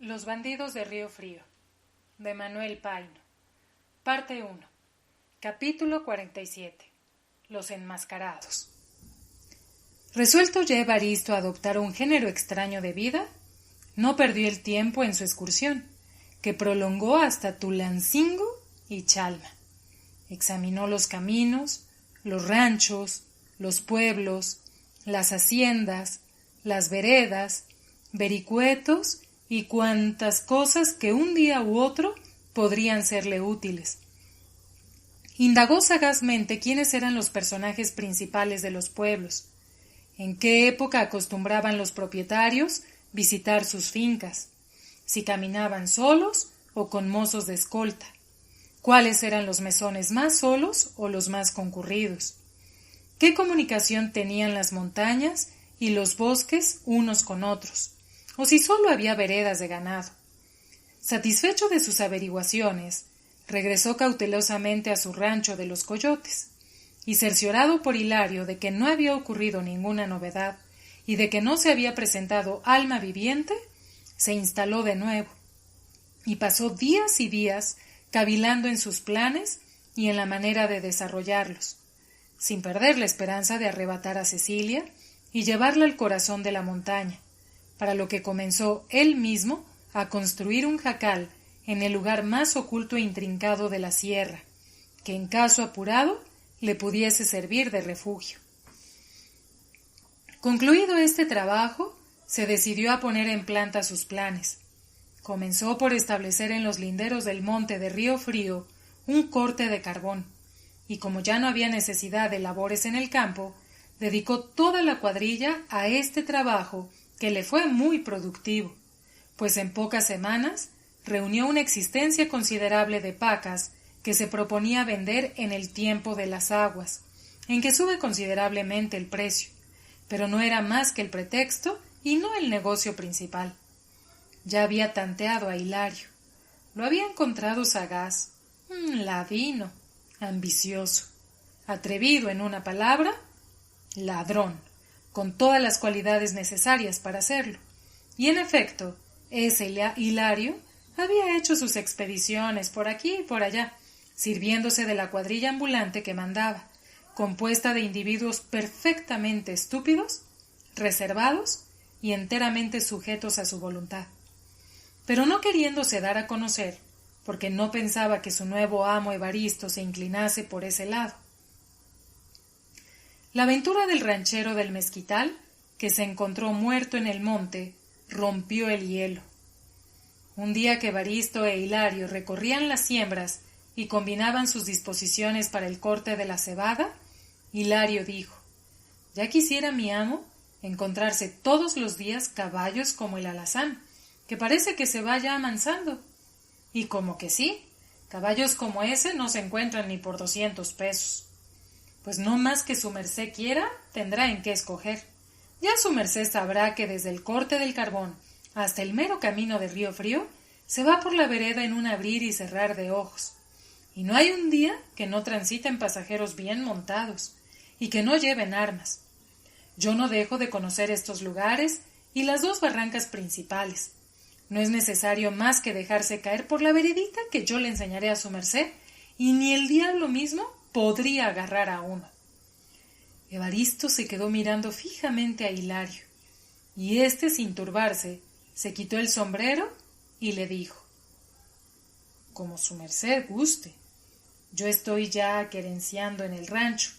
Los bandidos de Río Frío, de Manuel Paino. Parte 1. Capítulo 47. Los enmascarados. Resuelto ya Evaristo a adoptar un género extraño de vida, no perdió el tiempo en su excursión, que prolongó hasta Tulancingo y Chalma. Examinó los caminos, los ranchos, los pueblos, las haciendas, las veredas, vericuetos y cuantas cosas que un día u otro podrían serle útiles. Indagó sagazmente quiénes eran los personajes principales de los pueblos, en qué época acostumbraban los propietarios visitar sus fincas, si caminaban solos o con mozos de escolta, cuáles eran los mesones más solos o los más concurridos, qué comunicación tenían las montañas y los bosques unos con otros, o si sólo había veredas de ganado. Satisfecho de sus averiguaciones, regresó cautelosamente a su rancho de los Coyotes, y cerciorado por Hilario de que no había ocurrido ninguna novedad y de que no se había presentado alma viviente, se instaló de nuevo, y pasó días y días cavilando en sus planes y en la manera de desarrollarlos, sin perder la esperanza de arrebatar a Cecilia y llevarla al corazón de la montaña, para lo que comenzó él mismo a construir un jacal en el lugar más oculto e intrincado de la sierra, que en caso apurado le pudiese servir de refugio. Concluido este trabajo, se decidió a poner en planta sus planes. Comenzó por establecer en los linderos del monte de Río Frío un corte de carbón, y como ya no había necesidad de labores en el campo, dedicó toda la cuadrilla a este trabajo que le fue muy productivo, pues en pocas semanas reunió una existencia considerable de pacas que se proponía vender en el tiempo de las aguas, en que sube considerablemente el precio, pero no era más que el pretexto y no el negocio principal. Ya había tanteado a Hilario, lo había encontrado sagaz, ladino, ambicioso, atrevido, en una palabra, ladrón, con todas las cualidades necesarias para hacerlo. Y en efecto, ese Hilario había hecho sus expediciones por aquí y por allá, sirviéndose de la cuadrilla ambulante que mandaba, compuesta de individuos perfectamente estúpidos, reservados y enteramente sujetos a su voluntad. Pero no queriéndose dar a conocer, porque no pensaba que su nuevo amo Evaristo se inclinase por ese lado. La aventura del ranchero del Mezquital, que se encontró muerto en el monte, rompió el hielo. Un día que Evaristo e Hilario recorrían las siembras y combinaban sus disposiciones para el corte de la cebada, Hilario dijo: «Ya quisiera mi amo encontrarse todos los días caballos como el alazán, que parece que se vaya amansando». Y como que sí, caballos como ese no se encuentran ni por 200 pesos. Pues no más que su merced quiera, tendrá en qué escoger. Ya su merced sabrá que desde el corte del carbón hasta el mero camino de Río Frío se va por la vereda en un abrir y cerrar de ojos, y no hay un día que no transiten pasajeros bien montados y que no lleven armas. Yo no dejo de conocer estos lugares y las 2 barrancas principales. No es necesario más que dejarse caer por la veredita que yo le enseñaré a su merced, y ni el diablo mismo podría agarrar a uno. Evaristo se quedó mirando fijamente a Hilario, y éste, sin turbarse, se quitó el sombrero y le dijo: «Como su merced guste. Yo estoy ya querenciando en el rancho,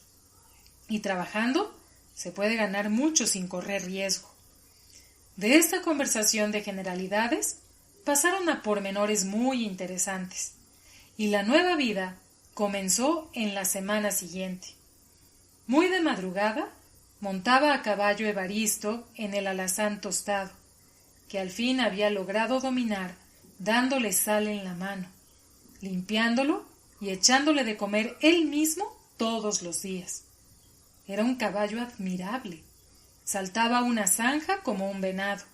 y trabajando se puede ganar mucho sin correr riesgo». De esta conversación de generalidades pasaron a pormenores muy interesantes, y la nueva vida comenzó en la semana siguiente. Muy de madrugada montaba a caballo Evaristo en el alazán tostado, que al fin había logrado dominar, dándole sal en la mano, limpiándolo y echándole de comer él mismo todos los días. Era un caballo admirable. Saltaba una zanja como un venado,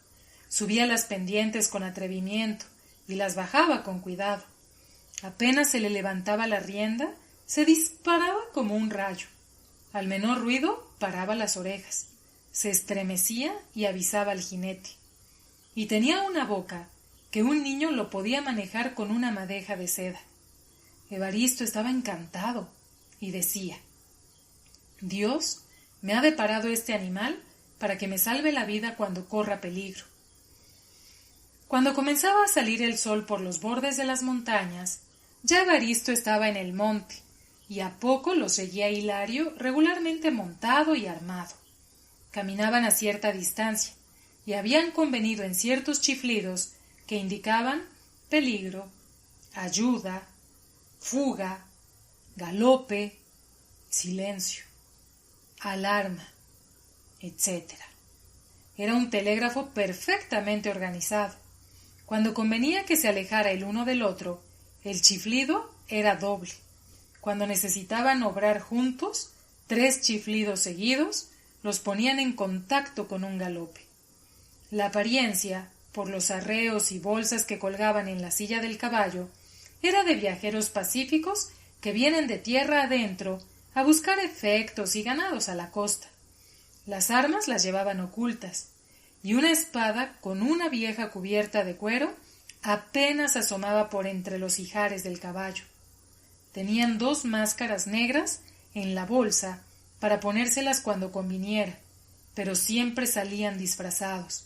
subía las pendientes con atrevimiento y las bajaba con cuidado. Apenas se le levantaba la rienda, se disparaba como un rayo. Al menor ruido paraba las orejas, se estremecía y avisaba al jinete. Y tenía una boca que un niño lo podía manejar con una madeja de seda. Evaristo estaba encantado y decía: Dios me ha deparado este animal para que me salve la vida cuando corra peligro. Cuando comenzaba a salir el sol por los bordes de las montañas, ya Evaristo estaba en el monte, y a poco lo seguía Hilario regularmente montado y armado. Caminaban a cierta distancia, y habían convenido en ciertos chiflidos que indicaban peligro, ayuda, fuga, galope, silencio, alarma, etc. Era un telégrafo perfectamente organizado. Cuando convenía que se alejara el uno del otro, el chiflido era doble. Cuando necesitaban obrar juntos, 3 chiflidos seguidos los ponían en contacto con un galope. La apariencia, por los arreos y bolsas que colgaban en la silla del caballo, era de viajeros pacíficos que vienen de tierra adentro a buscar efectos y ganados a la costa. Las armas las llevaban ocultas, y una espada con una vieja cubierta de cuero apenas asomaba por entre los ijares del caballo. Tenían 2 máscaras negras en la bolsa para ponérselas cuando conviniera, pero siempre salían disfrazados.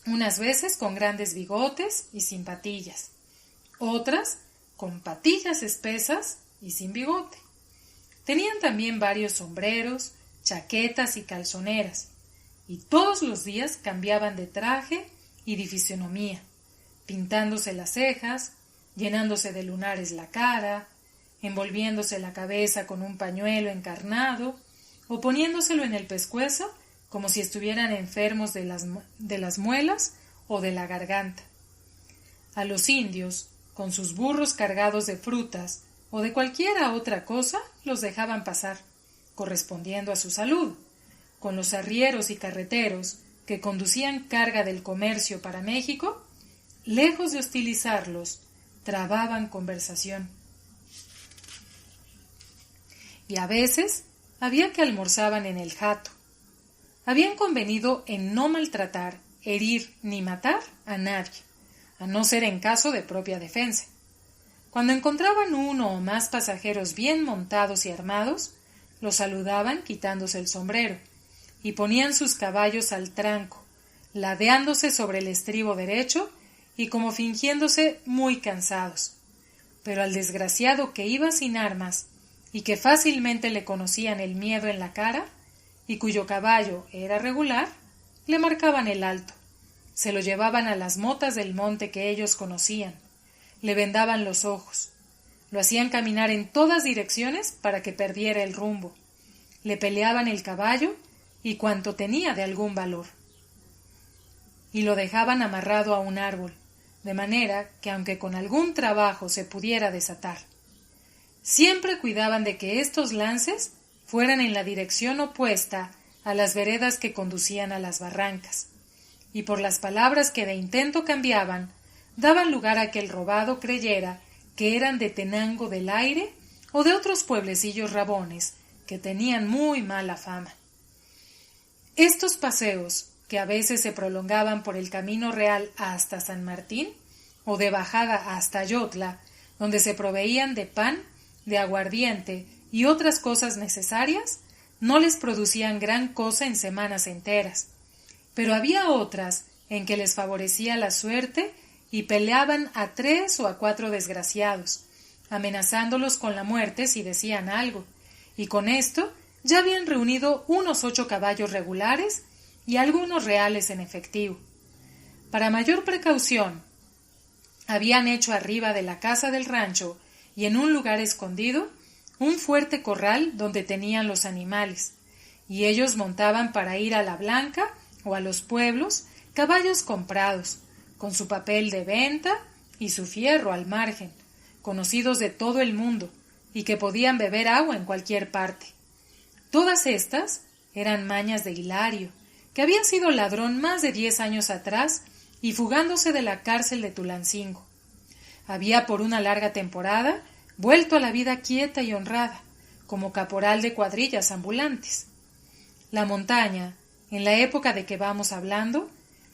Unas veces con grandes bigotes y sin patillas, otras con patillas espesas y sin bigote. Tenían también varios sombreros, chaquetas y calzoneras, y todos los días cambiaban de traje y de fisonomía, pintándose las cejas, llenándose de lunares la cara, envolviéndose la cabeza con un pañuelo encarnado o poniéndoselo en el pescuezo como si estuvieran enfermos de las muelas o de la garganta. A los indios, con sus burros cargados de frutas o de cualquiera otra cosa, los dejaban pasar, correspondiendo a su salud. Con los arrieros y carreteros que conducían carga del comercio para México, lejos de hostilizarlos, trababan conversación. Y a veces había que almorzaban en el jato. Habían convenido en no maltratar, herir ni matar a nadie, a no ser en caso de propia defensa. Cuando encontraban uno o más pasajeros bien montados y armados, los saludaban quitándose el sombrero, y ponían sus caballos al tranco, ladeándose sobre el estribo derecho y como fingiéndose muy cansados. Pero al desgraciado que iba sin armas y que fácilmente le conocían el miedo en la cara, y cuyo caballo era regular, le marcaban el alto, se lo llevaban a las motas del monte que ellos conocían, le vendaban los ojos, lo hacían caminar en todas direcciones para que perdiera el rumbo, le peleaban el caballo y cuanto tenía de algún valor, y lo dejaban amarrado a un árbol, de manera que aunque con algún trabajo se pudiera desatar. Siempre cuidaban de que estos lances fueran en la dirección opuesta a las veredas que conducían a las barrancas, y por las palabras que de intento cambiaban, daban lugar a que el robado creyera que eran de Tenango del Aire o de otros pueblecillos rabones que tenían muy mala fama. Estos paseos, que a veces se prolongaban por el camino real hasta San Martín, o de bajada hasta Ayotla, donde se proveían de pan, de aguardiente y otras cosas necesarias, no les producían gran cosa en semanas enteras, pero había otras en que les favorecía la suerte y peleaban a 3 o a 4 desgraciados, amenazándolos con la muerte si decían algo, y con esto ya habían reunido unos 8 caballos regulares y algunos reales en efectivo. Para mayor precaución, habían hecho arriba de la casa del rancho y en un lugar escondido un fuerte corral donde tenían los animales, y ellos montaban para ir a la Blanca o a los pueblos caballos comprados, con su papel de venta y su fierro al margen, conocidos de todo el mundo, y que podían beber agua en cualquier parte. Todas estas eran mañas de Hilario, que había sido ladrón más de 10 años atrás y fugándose de la cárcel de Tulancingo. Había por una larga temporada vuelto a la vida quieta y honrada, como caporal de cuadrillas ambulantes. La montaña, en la época de que vamos hablando,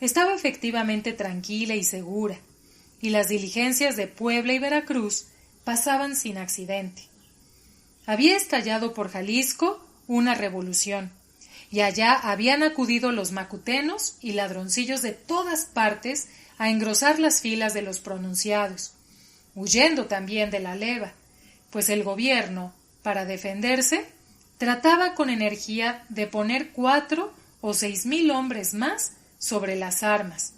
estaba efectivamente tranquila y segura, y las diligencias de Puebla y Veracruz pasaban sin accidente. Había estallado por Jalisco una revolución, y allá habían acudido los macutenos y ladroncillos de todas partes a engrosar las filas de los pronunciados, huyendo también de la leva, pues el gobierno, para defenderse, trataba con energía de poner 4 o 6,000 hombres más sobre las armas.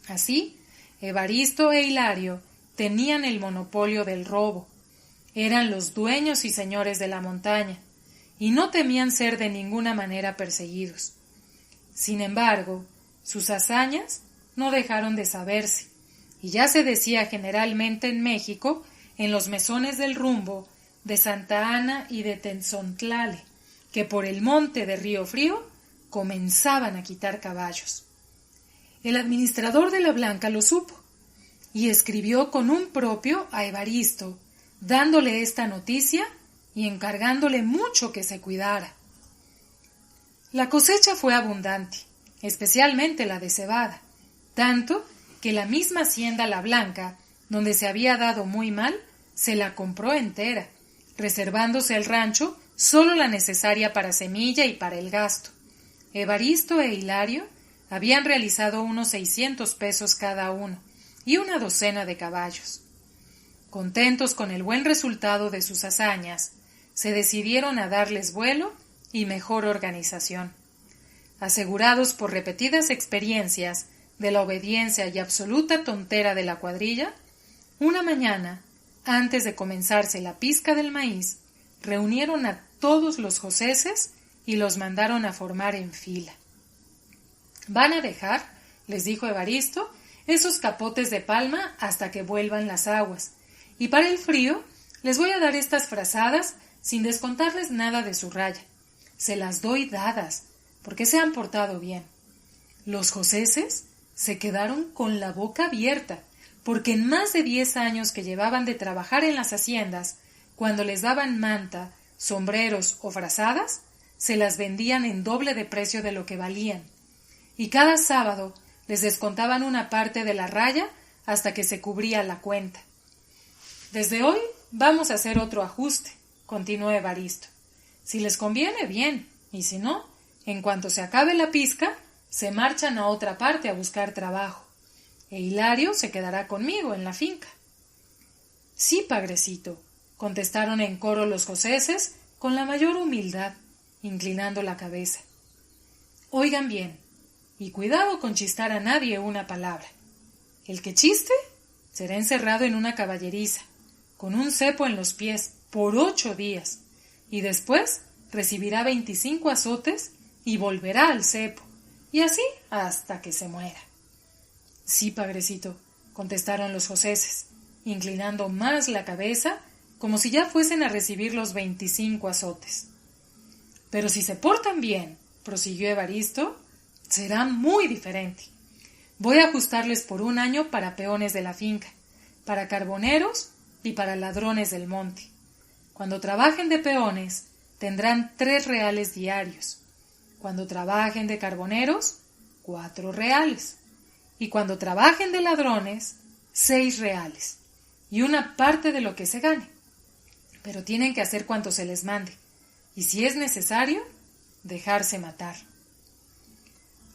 Así, Evaristo e Hilario tenían el monopolio del robo, eran los dueños y señores de la montaña, y no temían ser de ninguna manera perseguidos. Sin embargo, sus hazañas no dejaron de saberse, y ya se decía generalmente en México, en los mesones del rumbo, de Santa Ana y de Tenzontlale, que por el monte de Río Frío comenzaban a quitar caballos. El administrador de la Blanca lo supo, y escribió con un propio a Evaristo, dándole esta noticia y encargándole mucho que se cuidara. La cosecha fue abundante, especialmente la de cebada, tanto que la misma hacienda La Blanca, donde se había dado muy mal, se la compró entera, reservándose el rancho solo la necesaria para semilla y para el gasto. Evaristo e Hilario habían realizado unos 600 pesos cada uno y una docena de caballos. Contentos con el buen resultado de sus hazañas, se decidieron a darles vuelo y mejor organización. Asegurados por repetidas experiencias de la obediencia y absoluta tontera de la cuadrilla, una mañana, antes de comenzarse la pizca del maíz, reunieron a todos los joseses y los mandaron a formar en fila. «Van a dejar», les dijo Evaristo, «esos capotes de palma hasta que vuelvan las aguas, y para el frío les voy a dar estas frazadas sin descontarles nada de su raya. Se las doy dadas, porque se han portado bien». Los joseses se quedaron con la boca abierta, porque en más de 10 años que llevaban de trabajar en las haciendas, cuando les daban manta, sombreros o frazadas, se las vendían en doble de precio de lo que valían, y cada sábado les descontaban una parte de la raya hasta que se cubría la cuenta. «Desde hoy vamos a hacer otro ajuste», continuó Evaristo. «Si les conviene, bien, y si no, en cuanto se acabe la pizca, se marchan a otra parte a buscar trabajo, e Hilario se quedará conmigo en la finca». «Sí, pagrecito», contestaron en coro los joseses con la mayor humildad, inclinando la cabeza. «Oigan bien, y cuidado con chistar a nadie una palabra. El que chiste será encerrado en una caballeriza, con un cepo en los pies, por 8 días, y después recibirá 25 azotes y volverá al cepo, y así hasta que se muera». «Sí, pagrecito», contestaron los joseses, inclinando más la cabeza, como si ya fuesen a recibir los 25 azotes. «Pero si se portan bien», prosiguió Evaristo, «será muy diferente. Voy a ajustarles por 1 año para peones de la finca, para carboneros y para ladrones del monte. Cuando trabajen de peones, tendrán 3 reales diarios. Cuando trabajen de carboneros, 4 reales. Y cuando trabajen de ladrones, 6 reales. Y una parte de lo que se gane. Pero tienen que hacer cuanto se les mande. Y si es necesario, dejarse matar».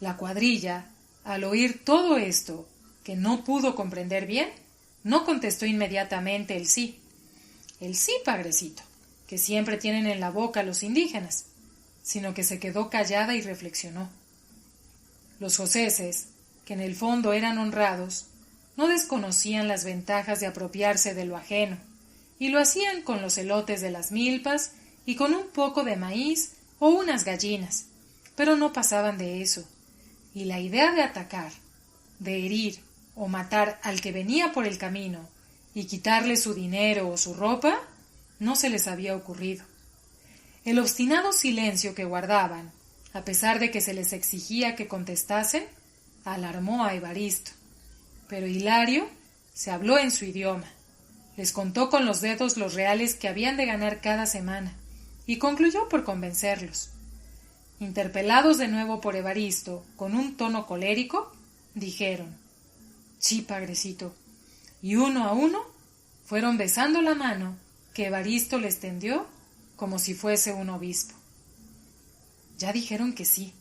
La cuadrilla, al oír todo esto, que no pudo comprender bien, no contestó inmediatamente el sí, pagrecito, que siempre tienen en la boca los indígenas, sino que se quedó callada y reflexionó. Los joseses, que en el fondo eran honrados, no desconocían las ventajas de apropiarse de lo ajeno, y lo hacían con los elotes de las milpas y con un poco de maíz o unas gallinas, pero no pasaban de eso, y la idea de atacar, de herir o matar al que venía por el camino y quitarle su dinero o su ropa, no se les había ocurrido. El obstinado silencio que guardaban, a pesar de que se les exigía que contestasen, alarmó a Evaristo. Pero Hilario se habló en su idioma, les contó con los dedos los reales que habían de ganar cada semana, y concluyó por convencerlos. interpelados de nuevo por Evaristo, con un tono colérico, dijeron: «Sí, padrecito», y uno a uno fueron besando la mano que Evaristo les tendió como si fuese un obispo. Ya dijeron que sí,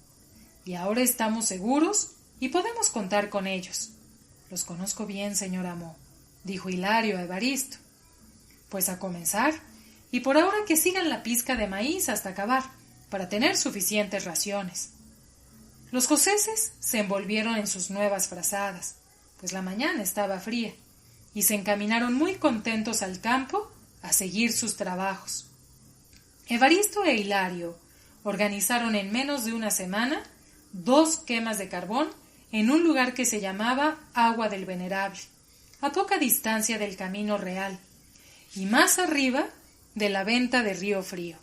y ahora estamos seguros y podemos contar con ellos. Los conozco bien, señor amo, dijo Hilario a Evaristo. Pues a comenzar, y por ahora que sigan la pizca de maíz hasta acabar, para tener suficientes raciones. Los joseses se envolvieron en sus nuevas frazadas, pues la mañana estaba fría, y se encaminaron muy contentos al campo a seguir sus trabajos. Evaristo e Hilario organizaron en menos de una semana 2 quemas de carbón en un lugar que se llamaba Agua del Venerable, a poca distancia del Camino Real, y más arriba de la venta de Río Frío,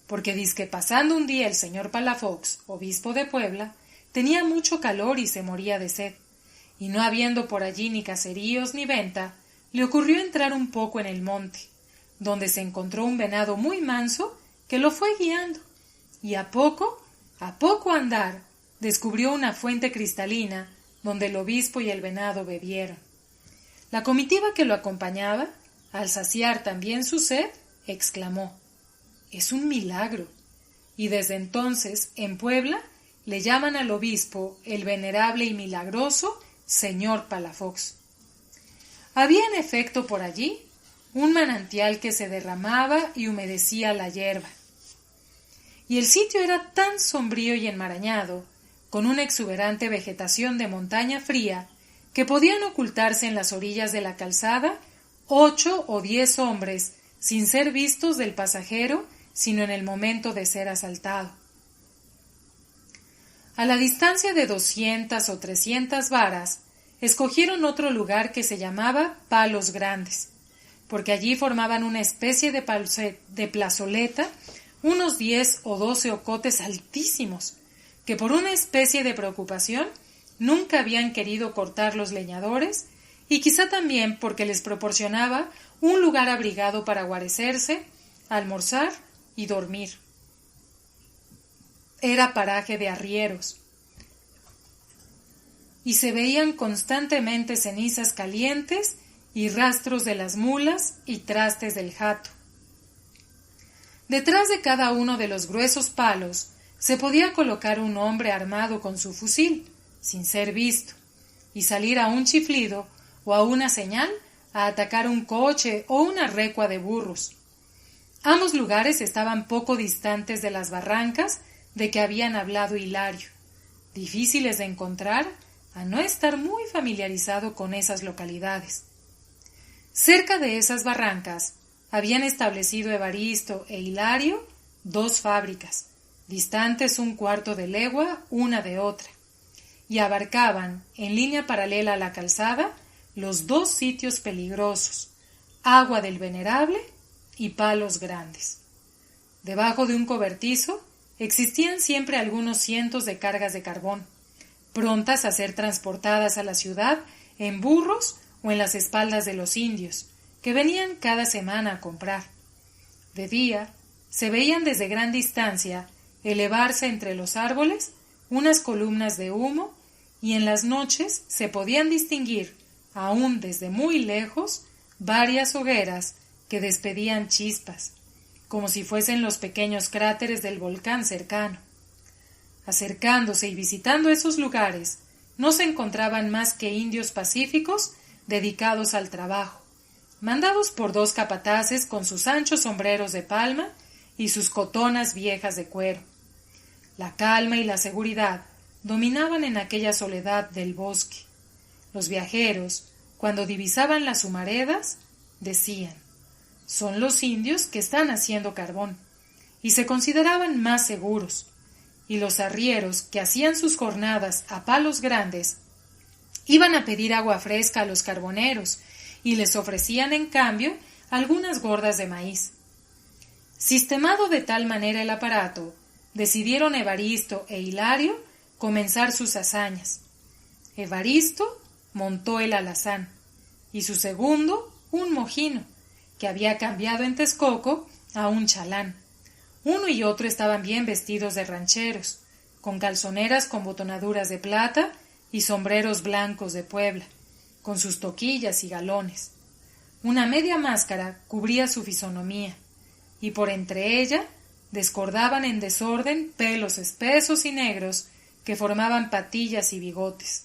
porque dizque pasando un día el señor Palafox, obispo de Puebla, tenía mucho calor y se moría de sed, y no habiendo por allí ni caseríos ni venta, le ocurrió entrar un poco en el monte, donde se encontró un venado muy manso que lo fue guiando, y a poco andar, descubrió una fuente cristalina donde el obispo y el venado bebieron. La comitiva que lo acompañaba, al saciar también su sed, exclamó: «Es un milagro», y desde entonces en Puebla le llaman al obispo el venerable y milagroso señor Palafox. Había en efecto por allí un manantial que se derramaba y humedecía la hierba, y el sitio era tan sombrío y enmarañado, con una exuberante vegetación de montaña fría, que podían ocultarse en las orillas de la calzada 8 o 10 hombres sin ser vistos del pasajero sino en el momento de ser asaltado. A la distancia de 200 o 300 varas, escogieron otro lugar que se llamaba Palos Grandes, porque allí formaban una especie de plazoleta unos 10 o 12 ocotes altísimos, que por una especie de preocupación nunca habían querido cortar los leñadores, y quizá también porque les proporcionaba un lugar abrigado para guarecerse, almorzar y dormir. Era paraje de arrieros, y se veían constantemente cenizas calientes y rastros de las mulas y trastes del jato. Detrás de cada uno de los gruesos palos se podía colocar un hombre armado con su fusil, sin ser visto, y salir a un chiflido o a una señal a atacar un coche o una recua de burros. Ambos lugares estaban poco distantes de las barrancas de que habían hablado Hilario, difíciles de encontrar a no estar muy familiarizado con esas localidades. Cerca de esas barrancas habían establecido Evaristo e Hilario 2 fábricas, distantes 1/4 de legua una de otra, y abarcaban, en línea paralela a la calzada, los 2 sitios peligrosos, Agua del Venerable y Palos Grandes. Debajo de un cobertizo existían siempre algunos cientos de cargas de carbón, prontas a ser transportadas a la ciudad en burros o en las espaldas de los indios, que venían cada semana a comprar. De día se veían desde gran distancia elevarse entre los árboles unas columnas de humo, y en las noches se podían distinguir, aún desde muy lejos, varias hogueras que despedían chispas, como si fuesen los pequeños cráteres del volcán cercano. Acercándose y visitando esos lugares, no se encontraban más que indios pacíficos dedicados al trabajo, mandados por 2 capataces con sus anchos sombreros de palma y sus cotonas viejas de cuero. La calma y la seguridad dominaban en aquella soledad del bosque. Los viajeros, cuando divisaban las humaredas, decían: «Son los indios que están haciendo carbón», y se consideraban más seguros, y los arrieros que hacían sus jornadas a Palos Grandes iban a pedir agua fresca a los carboneros y les ofrecían en cambio algunas gordas de maíz. Sistemado de tal manera el aparato, decidieron Evaristo e Hilario comenzar sus hazañas. Evaristo montó el alazán y su segundo un mojino, que había cambiado en Texcoco a un chalán, Uno y otro estaban bien vestidos de rancheros, con calzoneras con botonaduras de plata y sombreros blancos de Puebla, con sus toquillas y galones. Una media máscara cubría su fisonomía, y por entre ella descordaban en desorden pelos espesos y negros que formaban patillas y bigotes.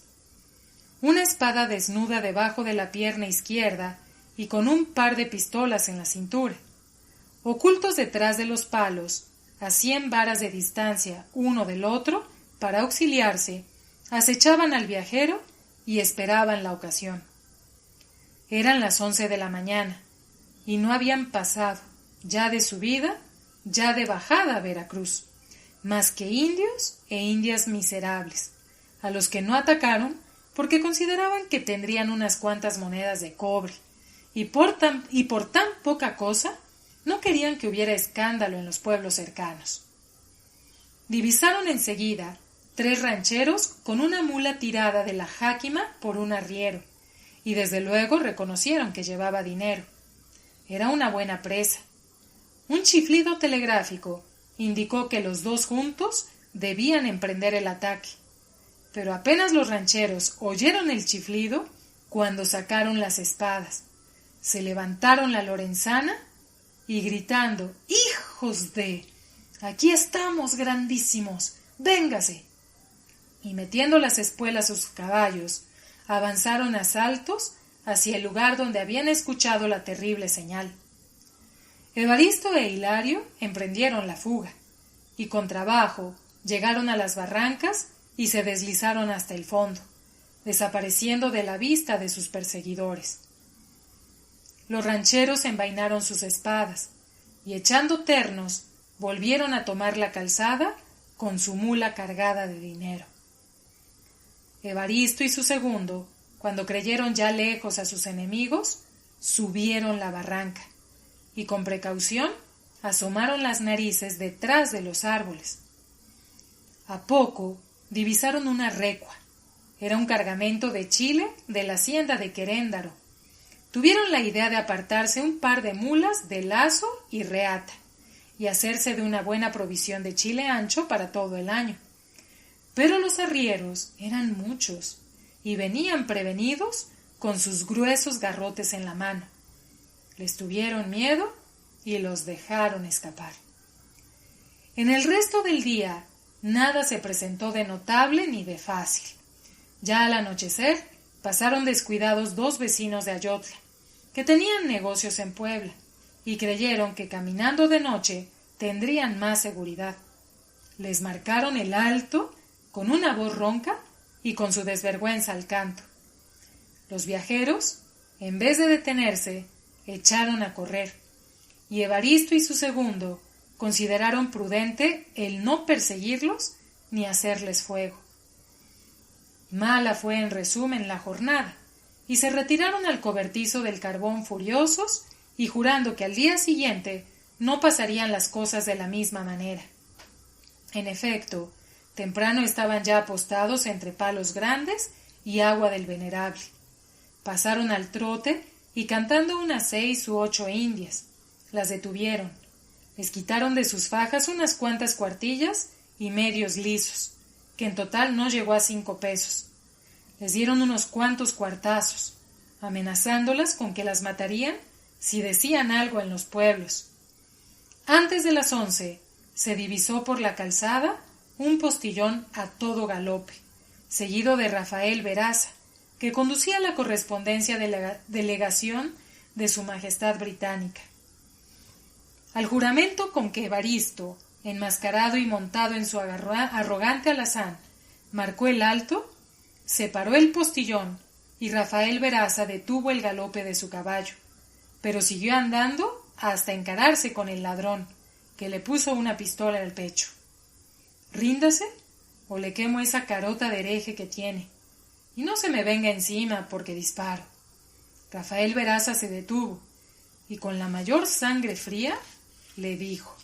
Una espada desnuda debajo de la pierna izquierda y con un par de pistolas en la cintura. Ocultos detrás de los palos, a 100 varas de distancia uno del otro, para auxiliarse, acechaban al viajero y esperaban la ocasión. Eran las 11 de la mañana, y no habían pasado, ya de subida, ya de bajada a Veracruz, más que indios e indias miserables, a los que no atacaron porque consideraban que tendrían unas cuantas monedas de cobre, y por tan poca cosa no querían que hubiera escándalo en los pueblos cercanos. Divisaron enseguida 3 rancheros con una mula tirada de la jáquima por un arriero, y desde luego reconocieron que llevaba dinero. Era una buena presa. Un chiflido telegráfico indicó que los dos juntos debían emprender el ataque, pero apenas los rancheros oyeron el chiflido cuando sacaron las espadas, se levantaron la lorenzana y gritando «¡Hijos de! ¡Aquí estamos, grandísimos! ¡Véngase!» y metiendo las espuelas a sus caballos, avanzaron a saltos hacia el lugar donde habían escuchado la terrible señal. Evaristo e Hilario emprendieron la fuga, y con trabajo llegaron a las barrancas y se deslizaron hasta el fondo, desapareciendo de la vista de sus perseguidores. Los rancheros envainaron sus espadas, y echando ternos, volvieron a tomar la calzada con su mula cargada de dinero. Evaristo y su segundo, cuando creyeron ya lejos a sus enemigos, subieron la barranca, y con precaución asomaron las narices detrás de los árboles. A poco divisaron una recua. Era un cargamento de chile de la hacienda de Queréndaro. Tuvieron la idea de apartarse un par de mulas de lazo y reata, y hacerse de una buena provisión de chile ancho para todo el año. Pero los arrieros eran muchos, y venían prevenidos con sus gruesos garrotes en la mano. Les tuvieron miedo y los dejaron escapar. En el resto del día nada se presentó de notable ni de fácil. Ya al anochecer pasaron descuidados 2 vecinos de Ayotla, que tenían negocios en Puebla, y creyeron que caminando de noche tendrían más seguridad. Les marcaron el alto con una voz ronca y con su desvergüenza al canto. Los viajeros, en vez de detenerse, echaron a correr, y Evaristo y su segundo consideraron prudente el no perseguirlos ni hacerles fuego. Mala fue en resumen la jornada, y se retiraron al cobertizo del carbón furiosos y jurando que al día siguiente no pasarían las cosas de la misma manera. En efecto, temprano estaban ya apostados entre palos grandes y agua del Venerable. Pasaron al trote y cantando unas 6 u 8 indias. Las detuvieron. Les quitaron de sus fajas unas cuantas cuartillas y medios lisos, que en total no llegó a 5 pesos. Les dieron unos cuantos cuartazos, amenazándolas con que las matarían si decían algo en los pueblos. Antes de las 11 se divisó por la calzada un postillón a todo galope, seguido de Rafael Veraza, que conducía la correspondencia de la delegación de Su Majestad Británica. Al juramento con que Evaristo, enmascarado y montado en su arrogante alazán, marcó el alto, separó el postillón y Rafael Veraza detuvo el galope de su caballo, pero siguió andando hasta encararse con el ladrón, que le puso una pistola en el pecho. «Ríndase, o le quemo esa carota de hereje que tiene, y no se me venga encima porque disparo». Rafael Veraza se detuvo, y con la mayor sangre fría le dijo: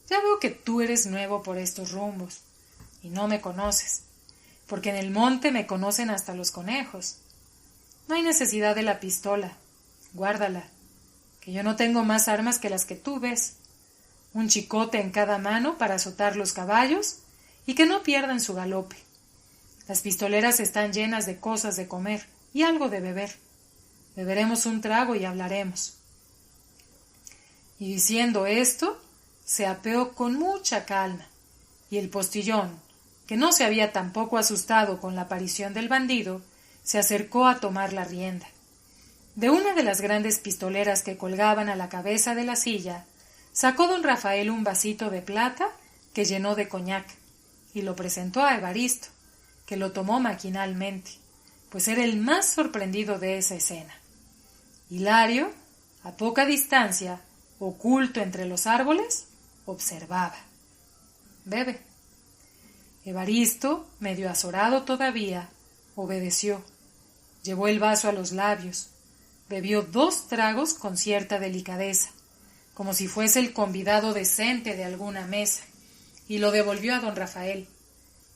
«Ya veo que tú eres nuevo por estos rumbos, y no me conoces, porque en el monte me conocen hasta los conejos. No hay necesidad de la pistola, guárdala, que yo no tengo más armas que las que tú ves. un chicote en cada mano para azotar los caballos y que no pierdan su galope. Las pistoleras están llenas de cosas de comer y algo de beber. Beberemos un trago y hablaremos. Y diciendo esto, se apeó con mucha calma, y el postillón, que no se había tampoco asustado con la aparición del bandido, se acercó a tomar la rienda. De una de las grandes pistoleras que colgaban a la cabeza de la silla, sacó don Rafael un vasito de plata que llenó de coñac, y lo presentó a Evaristo, que lo tomó maquinalmente, pues era el más sorprendido de esa escena. Hilario, a poca distancia, oculto entre los árboles, observaba. «Bebe». Evaristo, medio azorado todavía, obedeció. Llevó el vaso a los labios. Bebió 2 tragos con cierta delicadeza, como si fuese el convidado decente de alguna mesa, y lo devolvió a don Rafael,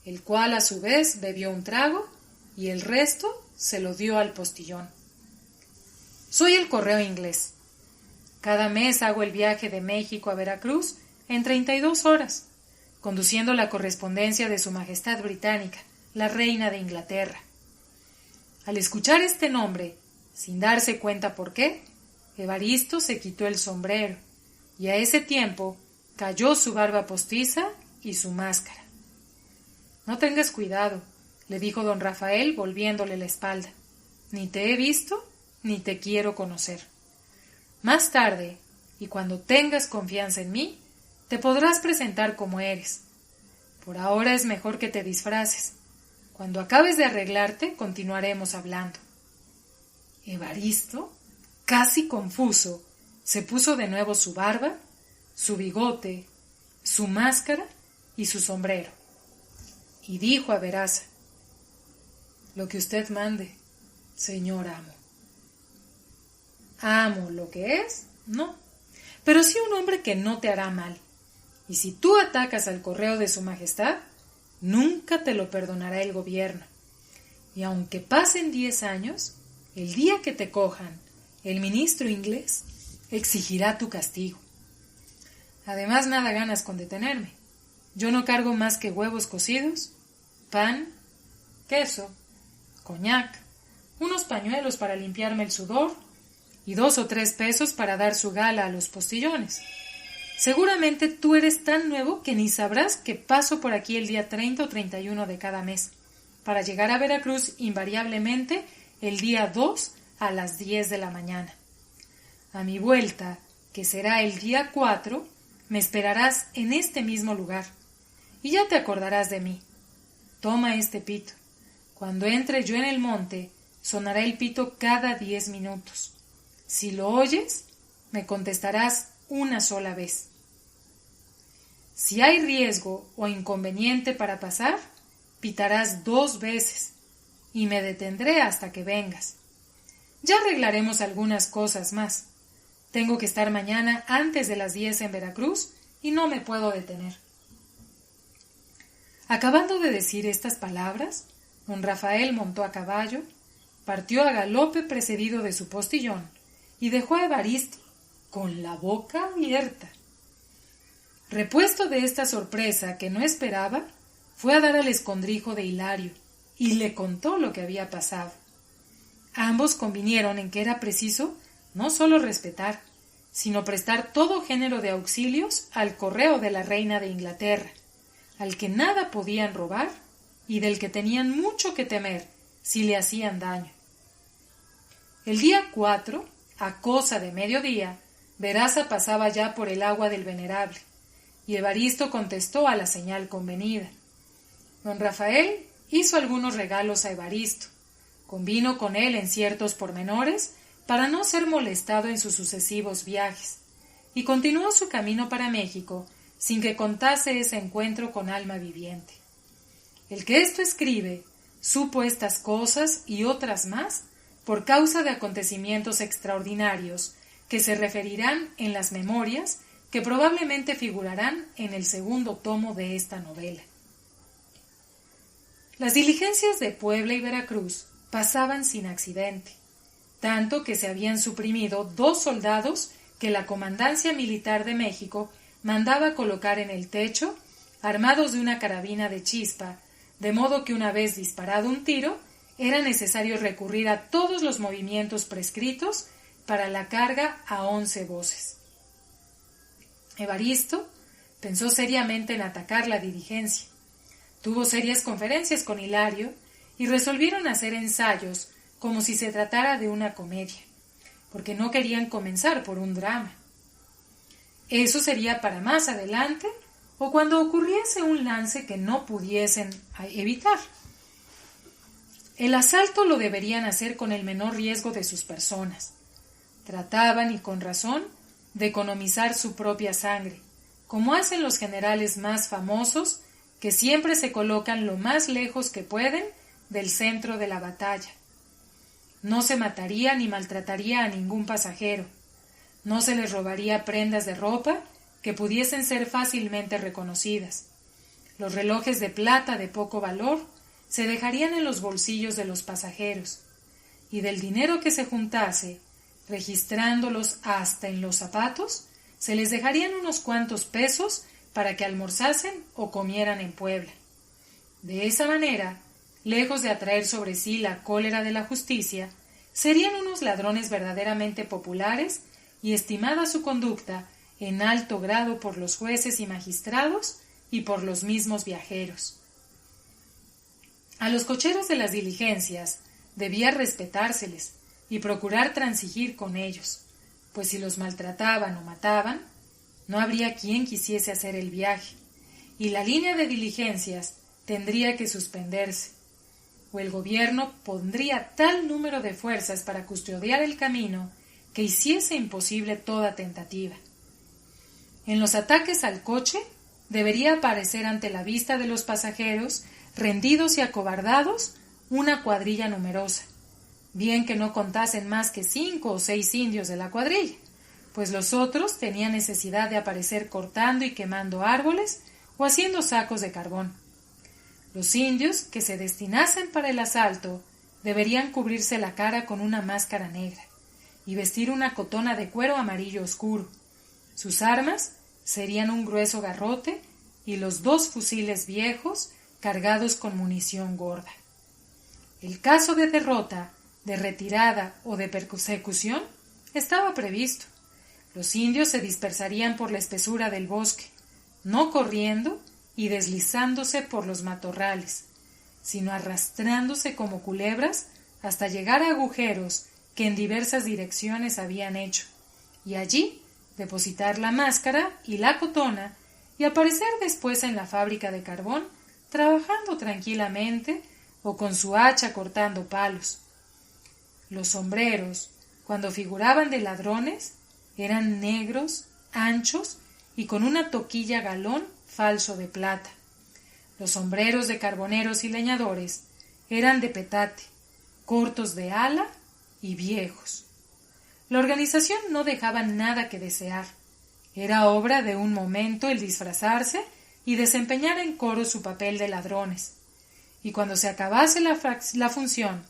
el cual a su vez bebió un trago y el resto se lo dio al postillón. «Soy el correo inglés. Cada mes hago el viaje de México a Veracruz en 32 horas, conduciendo la correspondencia de Su Majestad Británica, la Reina de Inglaterra». Al escuchar este nombre, sin darse cuenta por qué, Evaristo se quitó el sombrero, y a ese tiempo cayó su barba postiza y su máscara. «No tengas cuidado», le dijo don Rafael volviéndole la espalda. «Ni te he visto, ni te quiero conocer. Más tarde, y cuando tengas confianza en mí, te podrás presentar como eres. Por ahora es mejor que te disfraces. Cuando acabes de arreglarte, continuaremos hablando». Evaristo, casi confuso, se puso de nuevo su barba, su bigote, su máscara y su sombrero, y dijo a Veraza: «Lo que usted mande, señor amo». «¿Amo lo que es? No, pero sí un hombre que no te hará mal. Y si tú atacas al correo de Su Majestad, nunca te lo perdonará el gobierno. Y aunque pasen 10 años, el día que te cojan, el ministro inglés exigirá tu castigo. Además, nada ganas con detenerme. Yo no cargo más que huevos cocidos, pan, queso, coñac, unos pañuelos para limpiarme el sudor y 2 o 3 pesos para dar su gala a los postillones. Seguramente tú eres tan nuevo que ni sabrás que paso por aquí el día 30 o 31 de cada mes, para llegar a Veracruz invariablemente el día 2 a las 10 de la mañana. A mi vuelta, que será el día 4, me esperarás en este mismo lugar, y ya te acordarás de mí. Toma este pito. Cuando entre yo en el monte, sonará el pito cada 10 minutos. Si lo oyes, me contestarás una sola vez. Si hay riesgo o inconveniente para pasar, pitarás 2 veces, y me detendré hasta que vengas. Ya arreglaremos algunas cosas más. Tengo que estar mañana antes de las 10 en Veracruz y no me puedo detener». Acabando de decir estas palabras, don Rafael montó a caballo, partió a galope precedido de su postillón y dejó a Evaristo con la boca abierta. Repuesto de esta sorpresa que no esperaba, fue a dar al escondrijo de Hilario y le contó lo que había pasado. Ambos convinieron en que era preciso no solo respetar, sino prestar todo género de auxilios al correo de la reina de Inglaterra, al que nada podían robar y del que tenían mucho que temer si le hacían daño. El día 4, a cosa de mediodía, Veraza pasaba ya por el agua del Venerable, y Evaristo contestó a la señal convenida. Don Rafael hizo algunos regalos a Evaristo, convino con él en ciertos pormenores para no ser molestado en sus sucesivos viajes, y continuó su camino para México sin que contase ese encuentro con alma viviente. El que esto escribe supo estas cosas y otras más por causa de acontecimientos extraordinarios que se referirán en las memorias que probablemente figurarán en el 2º tomo de esta novela. Las diligencias de Puebla y Veracruz pasaban sin accidente, tanto que se habían suprimido 2 soldados que la Comandancia Militar de México mandaba colocar en el techo, armados de una carabina de chispa, de modo que una vez disparado un tiro, era necesario recurrir a todos los movimientos prescritos para la carga a 11 voces. Evaristo pensó seriamente en atacar la diligencia. Tuvo serias conferencias con Hilario y resolvieron hacer ensayos como si se tratara de una comedia, porque no querían comenzar por un drama. Eso sería para más adelante o cuando ocurriese un lance que no pudiesen evitar. El asalto lo deberían hacer con el menor riesgo de sus personas. Trataban, y con razón, de economizar su propia sangre, como hacen los generales más famosos, que siempre se colocan lo más lejos que pueden del centro de la batalla. No se mataría ni maltrataría a ningún pasajero. No se les robaría prendas de ropa que pudiesen ser fácilmente reconocidas. Los relojes de plata de poco valor se dejarían en los bolsillos de los pasajeros, y del dinero que se juntase, registrándolos hasta en los zapatos, se les dejarían unos cuantos pesos para que almorzasen o comieran en Puebla. De esa manera, lejos de atraer sobre sí la cólera de la justicia, serían unos ladrones verdaderamente populares y estimada su conducta en alto grado por los jueces y magistrados y por los mismos viajeros. A los cocheros de las diligencias debía respetárseles y procurar transigir con ellos, pues si los maltrataban o mataban, no habría quien quisiese hacer el viaje, y la línea de diligencias tendría que suspenderse, o el gobierno pondría tal número de fuerzas para custodiar el camino que hiciese imposible toda tentativa. En los ataques al coche debería aparecer ante la vista de los pasajeros, rendidos y acobardados, una cuadrilla numerosa, bien que no contasen más que 5 o 6 indios de la cuadrilla, pues los otros tenían necesidad de aparecer cortando y quemando árboles o haciendo sacos de carbón. Los indios que se destinasen para el asalto deberían cubrirse la cara con una máscara negra y vestir una cotona de cuero amarillo oscuro. Sus armas serían un grueso garrote y los 2 fusiles viejos cargados con munición gorda. El caso de derrota, de retirada o de persecución estaba previsto. Los indios se dispersarían por la espesura del bosque, no corriendo y deslizándose por los matorrales, sino arrastrándose como culebras hasta llegar a agujeros que en diversas direcciones habían hecho, y allí depositar la máscara y la cotona y aparecer después en la fábrica de carbón trabajando tranquilamente o con su hacha cortando palos. Los sombreros, cuando figuraban de ladrones, eran negros, anchos y con una toquilla galón falso de plata. Los sombreros de carboneros y leñadores eran de petate, cortos de ala y viejos. La organización no dejaba nada que desear. Era obra de un momento el disfrazarse y desempeñar en coro su papel de ladrones, y cuando se acabase la función,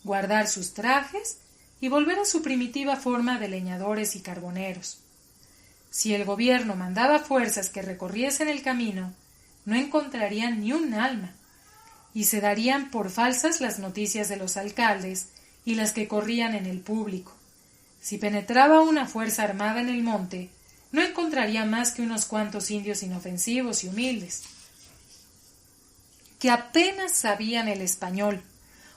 guardar sus trajes y volver a su primitiva forma de leñadores y carboneros. Si el gobierno mandaba fuerzas que recorriesen el camino, no encontrarían ni un alma, y se darían por falsas las noticias de los alcaldes y las que corrían en el público. Si penetraba una fuerza armada en el monte, no encontraría más que unos cuantos indios inofensivos y humildes, que apenas sabían el español,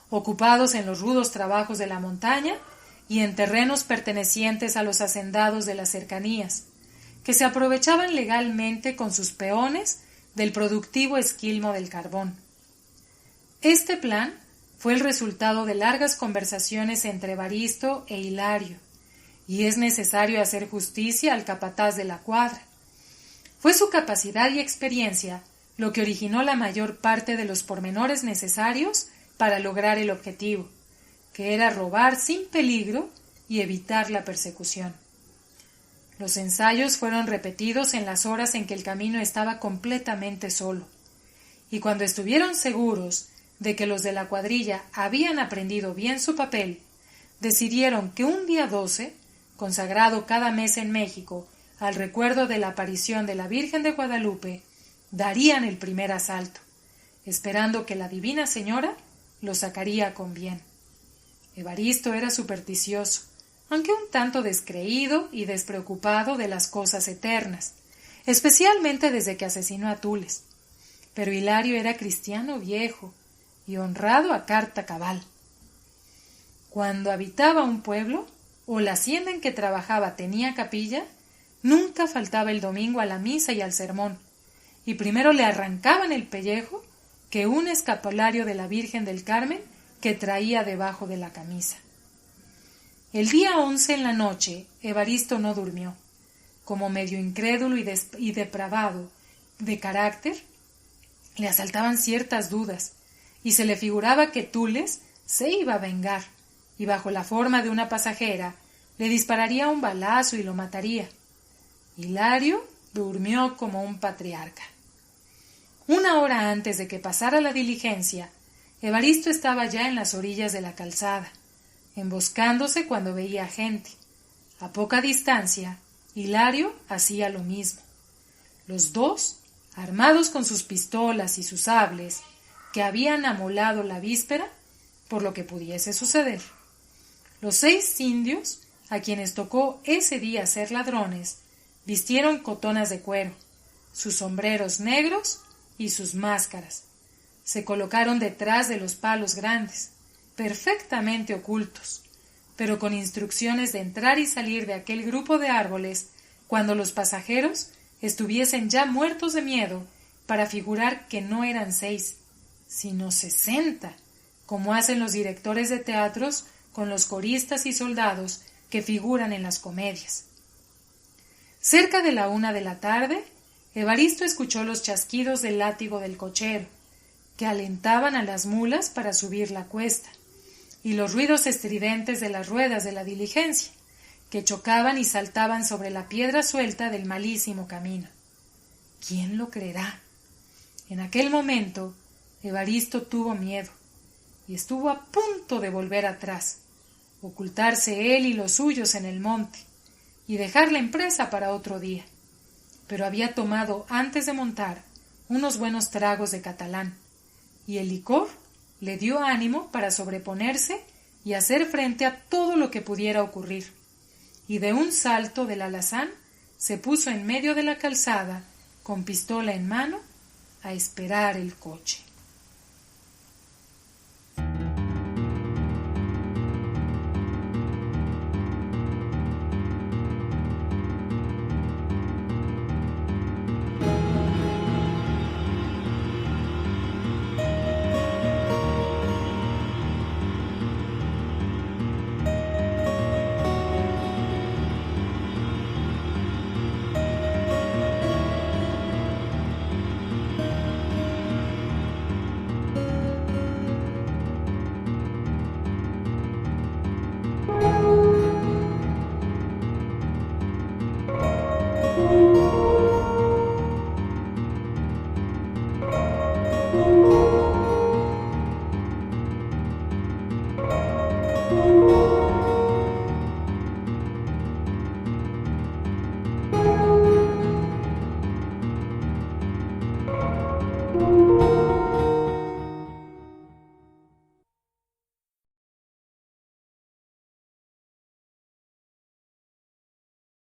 ocupados en los rudos trabajos de la montaña y en terrenos pertenecientes a los hacendados de las cercanías, que se aprovechaban legalmente con sus peones del productivo esquilmo del carbón. Este plan fue el resultado de largas conversaciones entre Evaristo e Hilario, y es necesario hacer justicia al capataz de la cuadra. Fue su capacidad y experiencia lo que originó la mayor parte de los pormenores necesarios para lograr el objetivo, que era robar sin peligro y evitar la persecución. Los ensayos fueron repetidos en las horas en que el camino estaba completamente solo, y cuando estuvieron seguros de que los de la cuadrilla habían aprendido bien su papel, decidieron que un día 12, consagrado cada mes en México al recuerdo de la aparición de la Virgen de Guadalupe, darían el primer asalto, esperando que la Divina Señora lo sacaría con bien. Evaristo era supersticioso, aunque un tanto descreído y despreocupado de las cosas eternas, especialmente desde que asesinó a Tules. Pero Hilario era cristiano viejo y honrado a carta cabal. Cuando habitaba un pueblo o la hacienda en que trabajaba tenía capilla, nunca faltaba el domingo a la misa y al sermón, y primero le arrancaban el pellejo que un escapulario de la Virgen del Carmen que traía debajo de la camisa. El día 11 en la noche, Evaristo no durmió. Como medio incrédulo y depravado de carácter, le asaltaban ciertas dudas, y se le figuraba que Tules se iba a vengar, y bajo la forma de una pasajera le dispararía un balazo y lo mataría. Hilario durmió como un patriarca. Una hora antes de que pasara la diligencia, Evaristo estaba ya en las orillas de la calzada, emboscándose cuando veía gente. A poca distancia, Hilario hacía lo mismo. Los dos, armados con sus pistolas y sus sables, que habían amolado la víspera por lo que pudiese suceder. Los 6 indios, a quienes tocó ese día ser ladrones, vistieron cotonas de cuero, sus sombreros negros y sus máscaras. Se colocaron detrás de los palos grandes, perfectamente ocultos, pero con instrucciones de entrar y salir de aquel grupo de árboles cuando los pasajeros estuviesen ya muertos de miedo, para figurar que no eran 6, sino 60, como hacen los directores de teatros con los coristas y soldados que figuran en las comedias. Cerca de la 1 de la tarde, Evaristo escuchó los chasquidos del látigo del cochero, que alentaban a las mulas para subir la cuesta, y los ruidos estridentes de las ruedas de la diligencia, que chocaban y saltaban sobre la piedra suelta del malísimo camino. ¿Quién lo creerá? En aquel momento, Evaristo tuvo miedo, y estuvo a punto de volver atrás, ocultarse él y los suyos en el monte, y dejar la empresa para otro día. Pero había tomado, antes de montar, unos buenos tragos de catalán, y el licor le dio ánimo para sobreponerse y hacer frente a todo lo que pudiera ocurrir, y de un salto del alazán se puso en medio de la calzada, con pistola en mano, a esperar el coche.